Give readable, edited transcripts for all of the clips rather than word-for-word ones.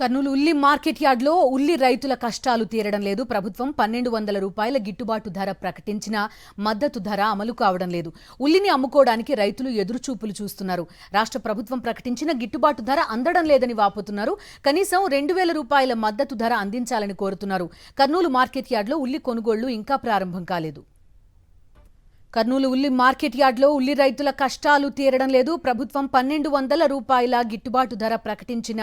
కర్నూలు ఉల్లి మార్కెట్ యార్డ్లో ఉల్లి రైతుల కష్టాలు తీరడం లేదు. ప్రభుత్వం 1200 రూపాయల గిట్టుబాటు ధర ప్రకటించిన మద్దతు ధర అమలు కావడం లేదు. ఉల్లిని అమ్ముకోవడానికి రైతులు ఎదురుచూపులు చూస్తున్నారు. రాష్ట్ర ప్రభుత్వం ప్రకటించిన గిట్టుబాటు ధర అందడం లేదని వాపోతున్నారు. కనీసం 2000 రూపాయల మద్దతు ధర అందించాలని కోరుతున్నారు. కర్నూలు మార్కెట్ యార్డ్లో ఉల్లి కొనుగోళ్లు ఇంకా ప్రారంభం కాలేదు. కర్నూలు ఉల్లి మార్కెట్ యార్డ్లో ఉల్లి రైతుల కష్టాలు తీరడం లేదు. ప్రభుత్వం 1200 రూపాయల గిట్టుబాటు ధర ప్రకటించిన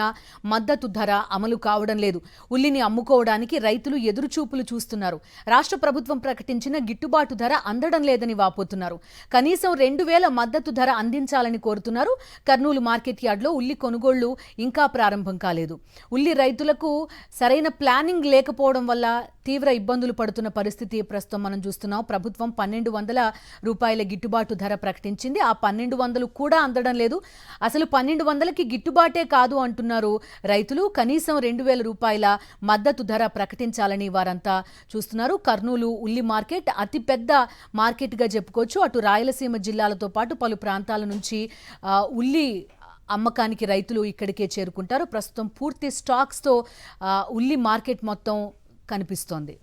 మద్దతు ధర అమలు కావడం లేదు. ఉల్లిని అమ్ముకోవడానికి రైతులు ఎదురుచూపులు చూస్తున్నారు. రాష్ట్ర ప్రభుత్వం ప్రకటించిన గిట్టుబాటు ధర అందడం లేదని వాపోతున్నారు. కనీసం 2000 మద్దతు ధర అందించాలని కోరుతున్నారు. కర్నూలు మార్కెట్ యార్డ్లో ఉల్లి కొనుగోళ్లు ఇంకా ప్రారంభం కాలేదు. ఉల్లి రైతులకు సరైన ప్లానింగ్ లేకపోవడం వల్ల తీవ్ర ఇబ్బందులు పడుతున్న పరిస్థితి ప్రస్తుతం మనం చూస్తున్నాం. ప్రభుత్వం 1200 రూపాయల గిట్టుబాటు ధర ప్రకటించింది. ఆ 1200 కూడా అందడం లేదు. అసలు 1200కి గిట్టుబాటే కాదు అంటున్నారు రైతులు. కనీసం 2000 రూపాయల మద్దతు ధర ప్రకటించాలని వారంతా చూస్తున్నారు. కర్నూలు ఉల్లి మార్కెట్ అతిపెద్ద మార్కెట్గా చెప్పుకోవచ్చు. అటు రాయలసీమ జిల్లాలతో పాటు పలు ప్రాంతాల నుంచి ఉల్లి అమ్మకానికి రైతులు ఇక్కడికే చేరుకుంటారు. ప్రస్తుతం పూర్తి స్టాక్స్తో ఉల్లి మార్కెట్ మొత్తం కనిపిస్తోంది.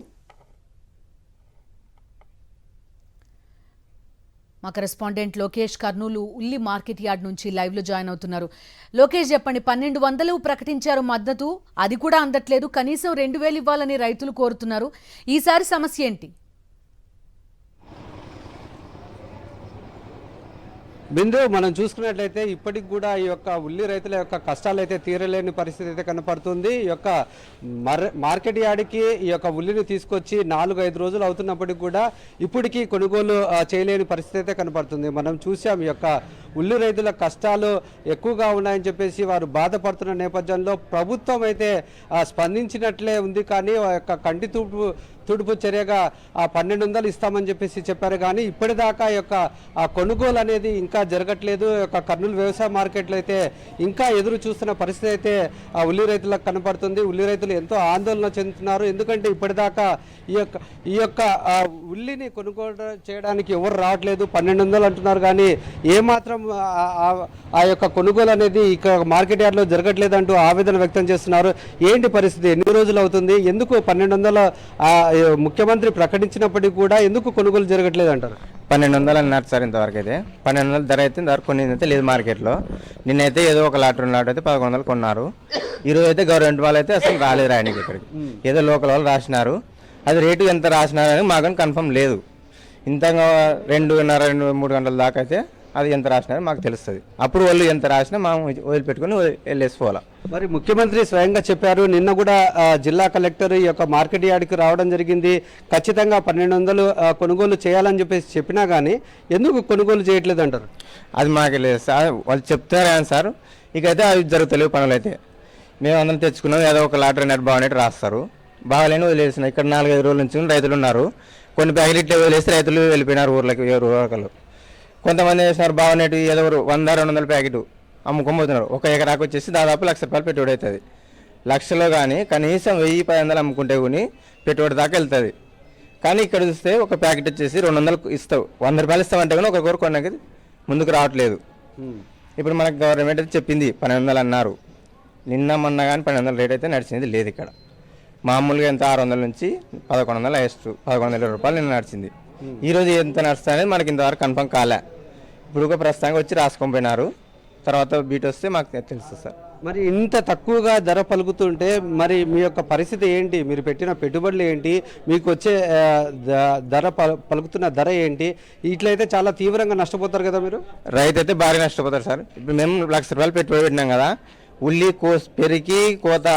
మా కరెస్పాండెంట్ లోకేష్ కర్నూలు ఉల్లి మార్కెట్ యార్డ్ నుంచి లైవ్లో జాయిన్ అవుతున్నారు. లోకేష్, చెప్పండి, 1200 ప్రకటించారు మద్దతు, అది కూడా అందట్లేదు. కనీసం 2000 ఇవ్వాలని రైతులు కోరుతున్నారు. ఈసారి సమస్య ఏంటి? బిందు, మనం చూసుకున్నట్లయితే ఇప్పటికి కూడా ఈ యొక్క ఉల్లి రైతుల యొక్క కష్టాలు అయితే తీరలేని పరిస్థితి అయితే కనపడుతుంది. ఈ యొక్క మార్కెట్ యార్డ్కి ఈ యొక్క ఉల్లిని తీసుకొచ్చి 4-5 రోజులు అవుతున్నప్పటికీ కూడా ఇప్పటికీ కొనుగోలు చేయలేని పరిస్థితి అయితే కనపడుతుంది. మనం చూసాం ఈ యొక్క ఉల్లి రైతుల కష్టాలు ఎక్కువగా ఉన్నాయని చెప్పేసి వారు బాధపడుతున్న నేపథ్యంలో ప్రభుత్వం అయితే స్పందించినట్లే ఉంది. కానీ ఆ యొక్క కంటి తుడుపు చర్యగా 1200 ఇస్తామని చెప్పేసి చెప్పారు. కానీ ఇప్పటిదాకా యొక్క కొనుగోలు అనేది ఇంకా జరగట్లేదు. యొక్క కర్నూలు వ్యవసాయ మార్కెట్లో అయితే ఇంకా ఎదురు చూస్తున్న పరిస్థితి అయితే ఉల్లి రైతులకు కనపడుతుంది. ఉల్లి రైతులు ఎంతో ఆందోళన చెందుతున్నారు. ఎందుకంటే ఇప్పటిదాకా ఈ యొక్క ఉల్లిని కొనుగోలు చేయడానికి ఎవరు రావట్లేదు. 1200 అంటున్నారు. కానీ ఏమాత్రం ఆ యొక్క కొనుగోలు అనేది ఇక్కడ మార్కెట్ యార్డ్లో జరగట్లేదు అంటూ ఆవేదన వ్యక్తం చేస్తున్నారు. ఏంటి పరిస్థితి? ఎన్ని రోజులు అవుతుంది? ఎందుకు 1200 ముఖ్యమంత్రి ప్రకటించినప్పటికీ కూడా ఎందుకు కొనుగోలు జరగట్లేదు అంటారు? 1200 అన్నారు సార్. ఇంతవరకు అయితే 1200 ధర అయితే ఇంతవరకు కొనేది లేదు మార్కెట్లో. నిన్నైతే ఏదో ఒక లాట్ 2 లాట్ అయితే 1100 కొన్నారు. ఈరోజు అయితే గవర్నమెంట్ వాళ్ళు అయితే అసలు రాలేదు రాయడానికి. ఇక్కడికి ఏదో లోకల్ వాళ్ళు రాసినారు. అది రేటు ఎంత రాసినారని మాకు కన్ఫర్మ్ లేదు. ఇంతగా 2:30-3 గంటల దాకా అయితే అది ఎంత రాసినారో మాకు తెలుస్తుంది. అప్పుడు వాళ్ళు ఎంత రాసినా మనం వదిలిపెట్టుకుని వెళ్ళేసుకోవాలి. మరి ముఖ్యమంత్రి స్వయంగా చెప్పారు. నిన్న కూడా జిల్లా కలెక్టర్ ఈ యొక్క మార్కెట్ యార్డ్కి రావడం జరిగింది. ఖచ్చితంగా 1200 కొనుగోలు చేయాలని చెప్పేసి చెప్పినా కానీ ఎందుకు కొనుగోలు చేయట్లేదు అంటారు? అది మాకు లేదు సార్. వాళ్ళు చెప్తారు కానీ సార్, ఇకైతే అవి జరుగుతలేవు పనులు. అయితే మేము అందరం తెచ్చుకున్నాం. ఏదో ఒక లాటరీ నెట్ బాగున్నట్టు రాస్తారు. బాగాలేని వదిలేసిన ఇక్కడ 4-5 రోజుల నుంచి రైతులు ఉన్నారు. కొన్ని ప్యాకెట్లు ఇట్లా వదిలేస్తే రైతులు వెళ్ళిపోయినారు ఊర్లకి. ఊరకలు కొంతమంది చేసినారు బాగున్నట్టు ఏదో 100-200 ప్యాకెట్ అమ్ముకోబోతున్నారు. ఒక ఎకరాకు వచ్చేసి దాదాపు 1,00,000 రూపాయలు పెట్టుబడి అవుతుంది. లక్షలో కానీ కనీసం 1000-1500 అమ్ముకుంటే కూడా పెట్టుబడి దాకా వెళ్తుంది. కానీ ఇక్కడ చూస్తే ఒక ప్యాకెట్ వచ్చేసి 200 ఇస్తావు, 100 రూపాయలు ఇస్తామంటే కానీ ఒకరికొకరు కొనకి ముందుకు రావట్లేదు. ఇప్పుడు మనకు గవర్నమెంట్ అయితే చెప్పింది 1200 అన్నారు. నిన్న మొన్న కానీ 1200 రేట్ అయితే నడిచింది లేదు. ఇక్కడ మామూలుగా ఎంత 600 నుంచి 1100 హైయెస్ట్ 1100 రూపాయలు నిన్న నడిచింది. ఈరోజు ఎంత నడుస్తుంది అనేది మనకి ఇంతవరకు కన్ఫర్మ్ కాలే. ఇప్పుడు ప్రస్తుతానికి వచ్చి రాసుకొని పోయినారు. తర్వాత బీట్ వస్తే మాకు తెలుస్తుంది సార్. మరి ఇంత తక్కువగా ధర పలుకుతుంటే మరి మీ యొక్క పరిస్థితి ఏంటి? మీరు పెట్టిన పెట్టుబడులు ఏంటి? మీకు వచ్చే ధర పలుకుతున్న ధర ఏంటి? ఇట్లయితే చాలా తీవ్రంగా నష్టపోతారు కదా మీరు. రైతు అయితే భారీ నష్టపోతారు సార్. ఇప్పుడు మేము 1,00,000 రూపాయలు పెట్టుబడి పెట్టినాం కదా. ఉల్లి పెరిగి కోత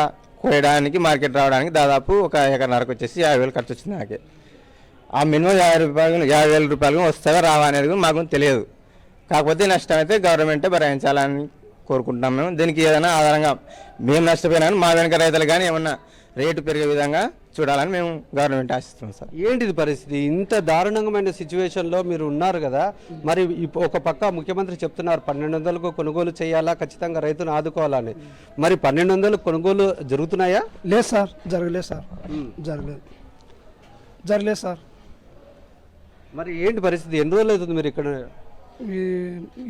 కోయడానికి మార్కెట్ రావడానికి దాదాపు 1 ఎకరన్నరకు వచ్చేసి 50,000 ఖర్చు వచ్చింది నాకే. ఆ మినిమం 50,000 రూపాయలు వస్తుందా రావా అనేది మాకు తెలియదు. కాకపోతే నష్టం అయితే గవర్నమెంటే భరించాలని కోరుకుంటున్నాం మేము. దీనికి ఏదైనా ఆధారంగా మేము నష్టపోయినా మా వెనక రైతులు కానీ ఏమన్నా రేటు పెరిగే విధంగా చూడాలని మేము గవర్నమెంట్ ఆశిస్తున్నాం సార్. ఏంటిది పరిస్థితి? ఇంత దారుణమైన సిచ్యువేషన్లో మీరు ఉన్నారు కదా. మరి ఒక పక్క ముఖ్యమంత్రి చెప్తున్నారు 1200కు కొనుగోలు చేయాలా, ఖచ్చితంగా రైతును ఆదుకోవాలని. మరి 1200 కొనుగోలు జరుగుతున్నాయా? లేదు సార్, జరగలేదు సార్. జరగలేదు సార్. మరి ఏంటి పరిస్థితి? ఎన్ని రోజులు అవుతుంది మీరు ఇక్కడ?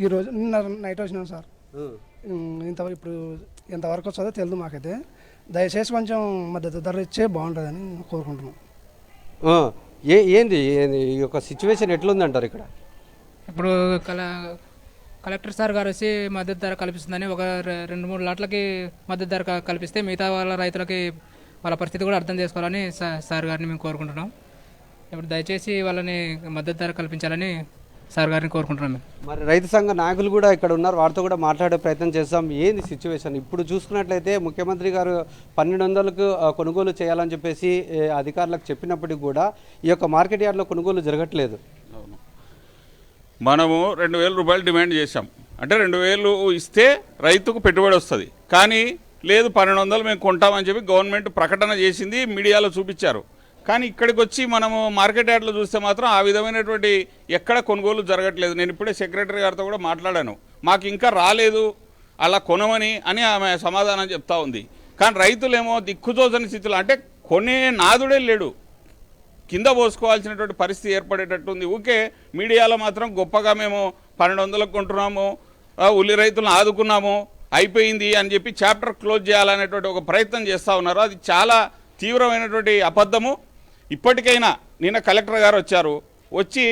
ఈరోజు నిన్న నైట్ వచ్చినాం సార్. ఇప్పుడు ఎంతవరకు వస్తుందో తెలియదు మాకైతే. దయచేసి కొంచెం మద్దతు ధర ఇచ్చే బాగుంటుందని కోరుకుంటున్నాం. ఆ, ఏంది ఈ యొక్క సిచ్యువేషన్ ఎట్లుందంటారు ఇక్కడ? ఇప్పుడు కలెక్టర్ సార్ గారు వచ్చి మద్దతు ధర కల్పిస్తుందని ఒక 2-3 లాట్లకి మద్దతు ధర కల్పిస్తే మిగతా వాళ్ళ రైతులకి వాళ్ళ పరిస్థితి కూడా అర్థం చేసుకోవాలని సార్ గారిని మేము కోరుకుంటున్నాం. ఇప్పుడు దయచేసి వాళ్ళని మద్దతు ధర కల్పించాలని సార్ గారిని కోరుకుంటున్నాం మేము. మరి రైతు సంఘ నాయకులు కూడా ఇక్కడ ఉన్నారు, వారితో కూడా మాట్లాడే ప్రయత్నం చేస్తాం. ఏంది సిచ్యువేషన్ ఇప్పుడు చూసుకున్నట్లయితే ముఖ్యమంత్రి గారు 1200కు కొనుగోలు చేయాలని చెప్పేసి అధికారులకు చెప్పినప్పటికీ కూడా ఈ యొక్క మార్కెట్ యార్డ్లో కొనుగోలు జరగట్లేదు. మనము 2000 రూపాయలు డిమాండ్ చేశాం. అంటే 2000 ఇస్తే రైతుకు పెట్టుబడి వస్తుంది, కానీ లేదు 1200 మేము కొంటామని చెప్పి గవర్నమెంట్ ప్రకటన చేసింది, మీడియాలో చూపించారు. కానీ ఇక్కడికి వచ్చి మనము మార్కెట్ యార్డ్లో చూస్తే మాత్రం ఆ విధమైనటువంటి ఎక్కడ కొనుగోలు జరగట్లేదు. నేను ఇప్పుడే సెక్రటరీ గారితో కూడా మాట్లాడాను, మాకు ఇంకా రాలేదు అలా కొనమని అని ఆమె సమాధానం చెప్తా ఉంది. కానీ రైతులేమో దిక్కుతోచని స్థితిలో, అంటే కొనే నాదుడే లేడు, కింద పోసుకోవాల్సినటువంటి పరిస్థితి ఏర్పడేటట్టు ఉంది. ఊకే మీడియాలో మాత్రం గొప్పగా మేము 1200కు కొంటున్నాము, ఉల్లి రైతులను ఆదుకున్నాము, అయిపోయింది అని చెప్పి చాప్టర్ క్లోజ్ చేయాలనేటువంటి ఒక ప్రయత్నం చేస్తూ ఉన్నారు. అది చాలా తీవ్రమైనటువంటి అబద్ధము. ఇప్పటికైనా నిన్న కలెక్టర్ గారు వచ్చి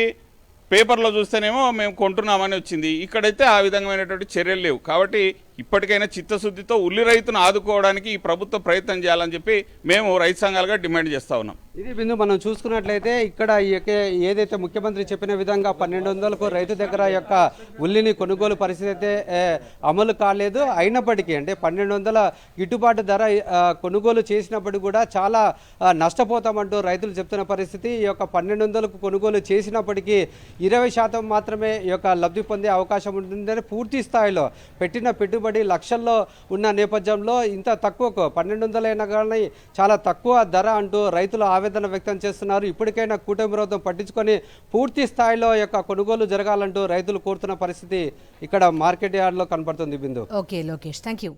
పేపర్లో చూస్తేనేమో మేము కొంటున్నామని వచ్చింది, ఇక్కడైతే ఆ విధమైనటువంటి చర్యలు లేవు. కాబట్టి ఇప్పటికైనా చిత్తశుద్ధితో ఉల్లి రైతును ఆదుకోవడానికి ఈ ప్రభుత్వం ప్రయత్నం చేయాలని చెప్పి మేము రైతు సంఘాలుగా డిమాండ్ చేస్తూ ఉన్నాం. ఇది బిందు మనం చూసుకున్నట్లయితే ఇక్కడ ఏదైతే ముఖ్యమంత్రి చెప్పిన విధంగా 1200కు రైతు దగ్గర యొక్క ఉల్లిని కొనుగోలు పరిస్థితి అయితే అమలు కాలేదు. అయినప్పటికీ అంటే 1200 గిట్టుబాటు ధర కొనుగోలు చేసినప్పటికీ కూడా చాలా నష్టపోతామంటూ రైతులు చెప్తున్న పరిస్థితి. ఈ యొక్క 1200కు కొనుగోలు చేసినప్పటికీ 20% మాత్రమే ఈ యొక్క లబ్ధి పొందే అవకాశం ఉంటుందని, పూర్తి స్థాయిలో పెట్టిన పెట్టుబడి లక్షల్లో ఉన్న నేపథ్యంలో ఇంత తక్కువకు 1200 అయినా కానీ చాలా తక్కువ ధర అంటూ రైతులు ఆవేదన వ్యక్తం చేస్తున్నారు. ఇప్పటికైనా కూటమి ప్రభుత్వం పట్టించుకొని పూర్తి స్థాయిలో యొక్క కొనుగోలు జరగాలంటూ రైతులు కోరుతున్న పరిస్థితి ఇక్కడ మార్కెట్ యార్డ్లో కనపడుతుంది. Bindu. Okay Lokesh, thank you.